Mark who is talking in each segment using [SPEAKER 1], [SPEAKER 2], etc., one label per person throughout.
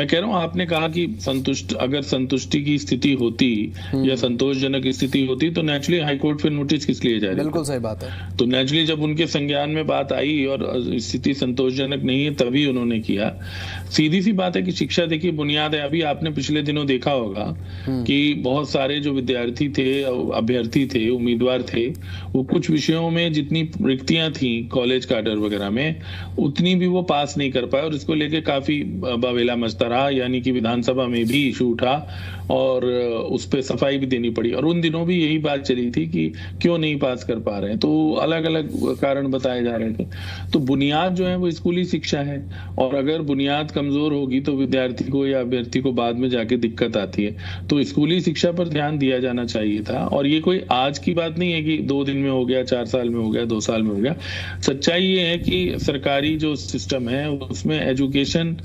[SPEAKER 1] मैं कह रहा हूँ, आपने कहा कि अगर संतुष्टि की स्थिति होती या संतोषजनक स्थिति होती तो नेचुरली हाईकोर्ट फिर नोटिस किस लिए जारी?
[SPEAKER 2] बिल्कुल सही बात है।
[SPEAKER 1] तो नेचुरली जब उनके संज्ञान में बात आई और स्थिति संतोषजनक नहीं है तभी उन्होंने किया। सीधी सी बात है कि शिक्षा देखिए बुनियाद है। अभी आपने पिछले दिनों देखा होगा कि बहुत सारे जो विद्यार्थी थे, अभ्यर्थी थे, उम्मीदवार थे, वो कुछ विषयों में जितनी रिक्तियां थी कॉलेज कैडर वगैरह में उतनी भी वो पास नहीं कर पाए और इसको लेके काफी बवेला मचता रहा। यानी कि विधानसभा में भी इशू उठा और उस पर सफाई भी देनी पड़ी और उन दिनों भी यही बात चली थी कि क्यों नहीं पास कर पा रहे हैं। तो अलग अलग कारण बताए जा रहे थे। तो बुनियाद जो है वो स्कूली शिक्षा है और अगर बुनियाद कमजोर होगी तो विद्यार्थी को या अभ्यर्थी को बाद में जाके दिक्कत आती है। तो स्कूली शिक्षा पर ध्यान दिया जाना चाहिए था और ये कोई आज की बात नहीं है कि 2 दिन में हो गया, 4 साल में हो गया, 2 साल में हो गया। सच्चाई ये है कि सरकारी जो सिस्टम है उसमें एजुकेशन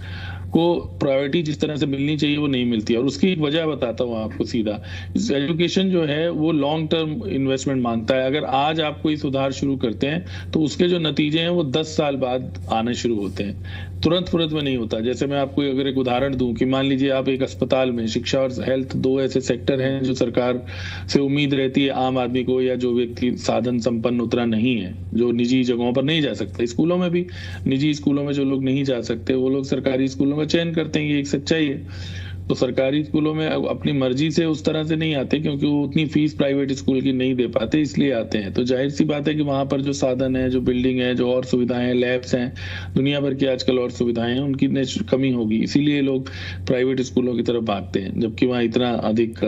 [SPEAKER 1] को प्रायोरिटी जिस तरह से मिलनी चाहिए वो नहीं मिलती और उसकी एक वजह बताता हूँ आपको सीधा। एजुकेशन जो है वो लॉन्ग टर्म इन्वेस्टमेंट मांगता है। अगर आज आप कोई सुधार शुरू करते हैं तो उसके जो नतीजे हैं वो 10 साल बाद आने शुरू होते हैं, तुरंत में नहीं होता। जैसे मैं आपको अगर एक उदाहरण दूं कि मान लीजिए आप एक अस्पताल में, शिक्षा और हेल्थ 2 ऐसे सेक्टर हैं जो सरकार से उम्मीद रहती है आम आदमी को या जो व्यक्ति साधन संपन्न उतना नहीं है, जो निजी जगहों पर नहीं जा सकते। स्कूलों में भी, निजी स्कूलों में जो लोग नहीं जा सकते वो लोग सरकारी स्कूलों का चयन करते हैं, ये एक सच्चाई है। तो सरकारी स्कूलों में अपनी मर्जी से उस तरह से नहीं आते क्योंकि वो उतनी फीस प्राइवेट स्कूल की नहीं दे पाते, इसलिए आते हैं। तो जाहिर सी बात है कि वहां पर जो साधन है, जो बिल्डिंग है, जो और सुविधाएं हैं, लैब्स हैं, दुनिया भर की आजकल और सुविधाएं हैं, उनकी कमी होगी, इसीलिए लोग प्राइवेट स्कूलों की तरफ भागते हैं। जबकि वहाँ इतना अधिक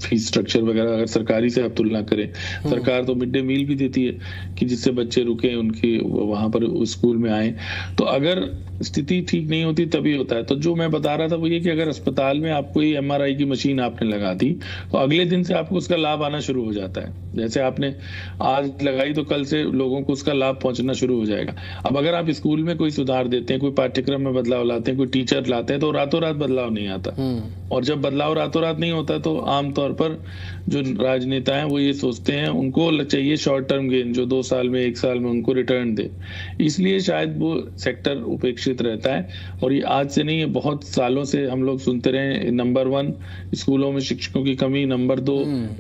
[SPEAKER 1] फीस स्ट्रक्चर वगैरह अगर सरकारी से आप तुलना करें, सरकार तो मिड डे मील भी देती है कि जिससे बच्चे रुके उनकी वहां पर स्कूल में आए। तो अगर स्थिति ठीक नहीं होती तभी होता है। तो जो मैं बता रहा था वो ये कि अगर अस्पताल में आपको ये MRI की मशीन आपने लगा दी तो अगले दिन से आपको उसका लाभ आना शुरू हो जाता है। जैसे आपने आज लगाई तो कल से लोगों को उसका लाभ पहुंचना शुरू हो जाएगा। अब अगर आप स्कूल में कोई सुधार देते हैं, कोई पाठ्यक्रम में बदलाव लाते हैं, कोई टीचर लाते हैं तो रातों रात बदलाव नहीं आता। और जब बदलाव रातों रात नहीं होता तो आमतौर पर जो राजनेता हैं वो ये सोचते हैं, उनको चाहिए शॉर्ट टर्म गेन, जो 2 साल में, 1 साल में उनको रिटर्न दे। इसलिए शायद वो सेक्टर उपेक्षित रहता है। और ये आज से नहीं है, बहुत सालों से हम लोग सुनते रहे। नंबर 1 स्कूलों में शिक्षकों की कमी, नंबर 2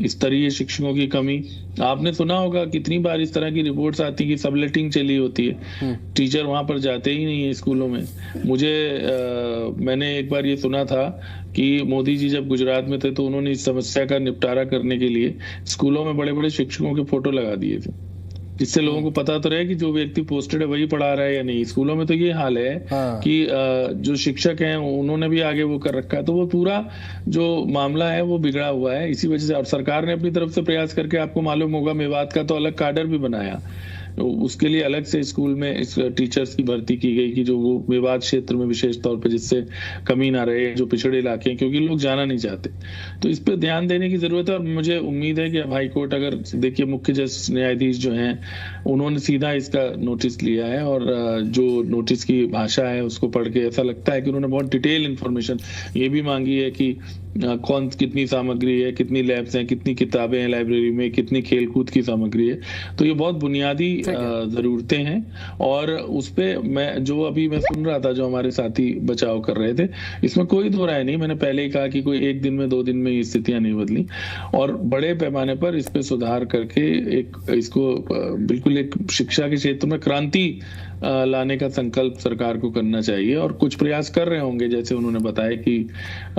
[SPEAKER 1] स्तरीय शिक्षकों की कमी। आपने सुना होगा कितनी बार इस तरह की रिपोर्ट्स आती कि सबलेटिंग चली होती है, टीचर वहां पर जाते ही नहीं है स्कूलों में। मैंने एक बार ये सुना था कि मोदी जी जब गुजरात में थे तो उन्होंने इस समस्या का निपटारा करने के लिए स्कूलों में बड़े बड़े शिक्षकों के फोटो लगा दिए थे, जिससे लोगों को पता तो रहे कि जो व्यक्ति पोस्टेड है वही पढ़ा रहा है या नहीं। स्कूलों में तो ये हाल है कि जो शिक्षक हैं उन्होंने भी आगे वो कर रखा है। तो वो पूरा जो मामला है वो बिगड़ा हुआ है इसी वजह से। और सरकार ने अपनी तरफ से प्रयास करके, आपको मालूम होगा, मेवात का तो अलग काडर भी बनाया, उसके लिए अलग से स्कूल में इस टीचर्स की भर्ती की गई कि जो वो मेवात क्षेत्र में विशेष तौर पे जिससे कमी ना रहे, जो पिछड़े इलाके हैं, क्योंकि लोग जाना नहीं चाहते। तो इस पे ध्यान देने की जरूरत है और मुझे उम्मीद है कि अब हाईकोर्ट, अगर देखिए मुख्य जज न्यायाधीश जो हैं उन्होंने सीधा इसका नोटिस लिया है और जो नोटिस की भाषा है उसको पढ़ के ऐसा लगता है कि उन्होंने बहुत डिटेल इन्फॉर्मेशन ये भी मांगी है कि कौन कितनी सामग्री है, कितनी लैब्स हैं, कितनी किताबें हैं लाइब्रेरी में, कितनी खेलकूद की सामग्री है। तो ये बहुत बुनियादी जरूरतें हैं और उस पे मैं सुन रहा था जो हमारे साथी बचाव कर रहे थे, इसमें कोई दो राय नहीं। मैंने पहले ही कहा कि कोई 1 दिन में 2 दिन में ये स्थितियां नहीं बदली और बड़े पैमाने पर इस पे सुधार करके इसको बिल्कुल एक शिक्षा के क्षेत्र में क्रांति लाने का संकल्प सरकार को करना चाहिए और कुछ प्रयास कर रहे होंगे। जैसे उन्होंने बताया कि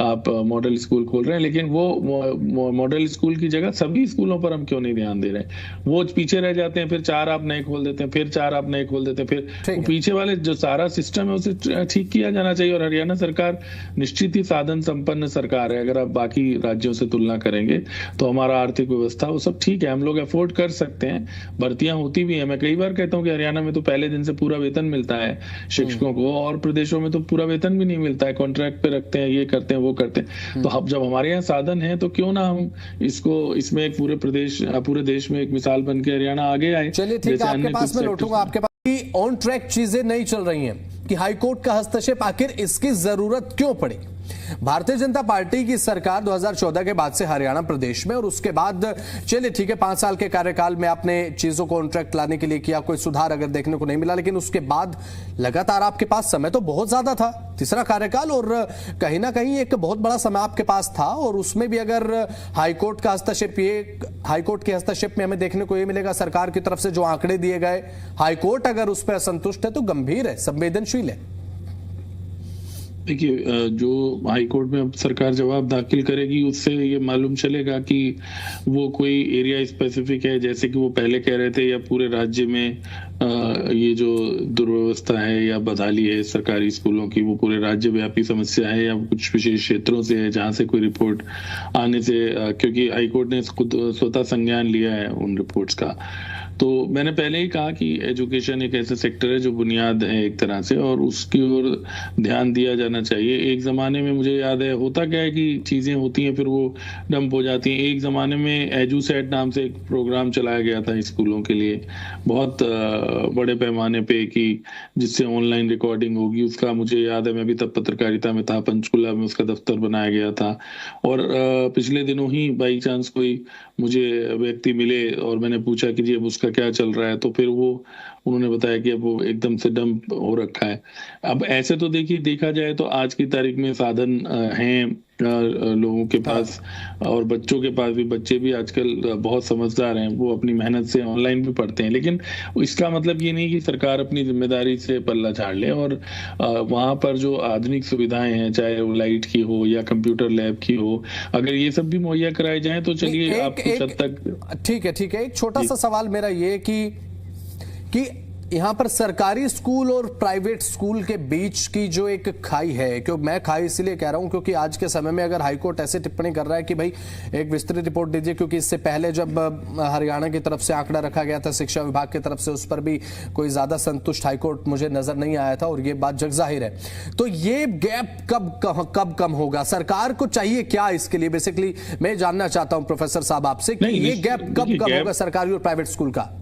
[SPEAKER 1] आप मॉडल स्कूल खोल रहे हैं, लेकिन वो मॉडल स्कूल की जगह सभी स्कूलों पर हम क्यों नहीं ध्यान दे रहे हैं? वो पीछे रह जाते हैं, फिर 4 आप नए खोल देते हैं, फिर 4 आप नए खोल देते हैं, फिर पीछे वाले जो सारा सिस्टम है उसे ठीक किया जाना चाहिए। और हरियाणा सरकार निश्चित ही साधन संपन्न सरकार है। अगर आप बाकी राज्यों से तुलना करेंगे तो हमारा आर्थिक व्यवस्था वो सब ठीक है, हम लोग अफोर्ड कर सकते हैं, भर्तियां होती भी है। मैं कई बार कहता हूँ कि हरियाणा में तो पहले दिन से पूरा वेतन मिलता है शिक्षकों को, और प्रदेशों में तो पूरा वेतन भी नहीं मिलता है, कॉन्ट्रैक्ट पे रखते हैं, ये करते हैं, वो करते हैं। तो जब हमारे यहाँ साधन है तो क्यों ना हम इसमें एक पूरे देश में एक मिसाल बन के हरियाणा आगे आए।
[SPEAKER 2] चलिए ठीक है, आपके पास मैं लौटूंगा। आपके पास की ऑन ट्रैक चीजें नहीं चल रही हैं कि हाईकोर्ट का हस्तक्षेप आखिर इसकी जरूरत क्यों पड़ी? भारतीय जनता पार्टी की सरकार 2014 के बाद से हरियाणा प्रदेश में, और उसके बाद चलिए ठीक है 5 साल के कार्यकाल में आपने चीजों को ऑन ट्रैक लाने के लिए किया, कोई सुधार अगर देखने को नहीं मिला, लेकिन उसके बाद लगातार आपके पास समय तो बहुत ज्यादा था, तीसरा कार्यकाल, और कहीं ना कहीं एक बहुत बड़ा समय आपके पास था, और उसमें भी अगर हाईकोर्ट का हस्तक्षेप, ये हाईकोर्ट के हस्तक्षेप में हमें देखने को ये मिलेगा सरकार की तरफ से जो आंकड़े दिए गए, हाईकोर्ट अगर उस पर असंतुष्ट है तो गंभीर है, संवेदनशील है।
[SPEAKER 1] देखिए, जो हाईकोर्ट में अब सरकार जवाब दाखिल करेगी उससे ये मालूम चलेगा कि वो कोई एरिया स्पेसिफिक है, जैसे कि वो पहले कह रहे थे, या पूरे राज्य में ये जो दुर्व्यवस्था है या बदहाली है सरकारी स्कूलों की, वो पूरे राज्य व्यापी समस्या है, या कुछ विशेष क्षेत्रों से है जहां से कोई रिपोर्ट आने से, क्योंकि हाईकोर्ट ने खुद स्वतः संज्ञान लिया है उन रिपोर्ट्स का। तो मैंने पहले ही कहा कि एजुकेशन एक ऐसा सेक्टर है जो बुनियाद है एक तरह से, और उसकी ओर ध्यान दिया जाना चाहिए। एक जमाने में मुझे याद है, होता क्या है कि चीजें होती हैं फिर वो डंप हो जाती हैं। एक जमाने में एजुसेट नाम से एक प्रोग्राम चलाया गया था स्कूलों के लिए, बहुत बड़े पैमाने पे, कि जिससे ऑनलाइन रिकॉर्डिंग होगी, उसका मुझे याद है, मैं भी तब पत्रकारिता में था, पंचकुला में उसका दफ्तर बनाया गया था। और पिछले दिनों ही बाई चांस कोई मुझे व्यक्ति मिले और मैंने पूछा कि जी अब उसका क्या चल रहा है, तो फिर वो उन्होंने बताया कि अब वो एकदम से डंप हो रखा है। अब ऐसे तो देखिए, देखा जाए तो आज की तारीख में साधन हैं लोगों के पास, और बच्चों के पास भी, बच्चे भी आजकल बहुत समझदार हैं, वो अपनी मेहनत से ऑनलाइन भी पढ़ते हैं। लेकिन इसका मतलब ये नहीं कि सरकार अपनी जिम्मेदारी से पल्ला झाड़ ले, और वहां पर जो आधुनिक सुविधाएं हैं, चाहे वो लाइट की हो या कंप्यूटर लैब की हो, अगर ये सब भी मुहैया कराए जाए तो चलिए आप कुछ हद तक।
[SPEAKER 2] ठीक है, ठीक है। एक छोटा सा सवाल मेरा ये कि यहाँ पर सरकारी स्कूल और प्राइवेट स्कूल के बीच की जो एक खाई है, क्योंकि मैं खाई इसलिए कह रहा हूँ क्योंकि आज के समय में अगर हाईकोर्ट ऐसे टिप्पणी कर रहा है कि भाई एक विस्तृत रिपोर्ट दीजिए, क्योंकि इससे पहले जब हरियाणा की तरफ से आंकड़ा रखा गया था शिक्षा विभाग की तरफ से, उस पर भी कोई ज्यादा संतुष्ट हाईकोर्ट मुझे नजर नहीं आया था, और ये बात जग जाहिर है। तो ये गैप कब कम होगा? सरकार को चाहिए क्या इसके लिए? बेसिकली मैं जानना चाहता हूँ प्रोफेसर साहब आपसे कि ये गैप कब कम होगा सरकारी और प्राइवेट स्कूल का?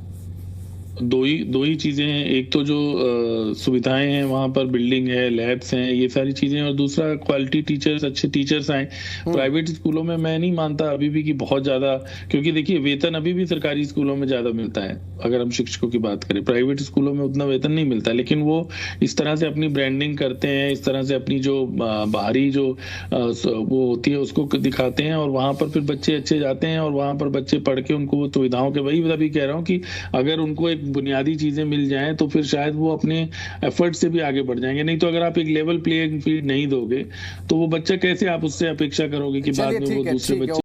[SPEAKER 1] दो ही चीजें हैं। एक तो जो सुविधाएं हैं, वहां पर बिल्डिंग है, लैब्स हैं, ये सारी चीजें, और दूसरा क्वालिटी टीचर्स, अच्छे टीचर्स आए। प्राइवेट स्कूलों में मैं नहीं मानता अभी भी कि बहुत ज्यादा, क्योंकि देखिए वेतन अभी भी सरकारी स्कूलों में ज्यादा मिलता है। अगर हम शिक्षकों की बात करें, प्राइवेट स्कूलों में उतना वेतन नहीं मिलता, लेकिन वो इस तरह से अपनी ब्रांडिंग करते हैं, इस तरह से अपनी जो बाहरी जो वो होती है उसको दिखाते हैं, और वहां पर फिर बच्चे अच्छे जाते हैं, और वहां पर बच्चे पढ़ के उनको वो सुविधाओं के, वही अभी कह रहा हूँ कि अगर उनको एक बुनियादी चीजें मिल जाएं तो फिर शायद वो अपने एफर्ट से भी आगे बढ़ जाएंगे। नहीं तो अगर आप एक लेवल प्लेइंग फील्ड नहीं दोगे तो वो बच्चा कैसे, आप उससे अपेक्षा करोगे कि बाद में वो दूसरे बच्चे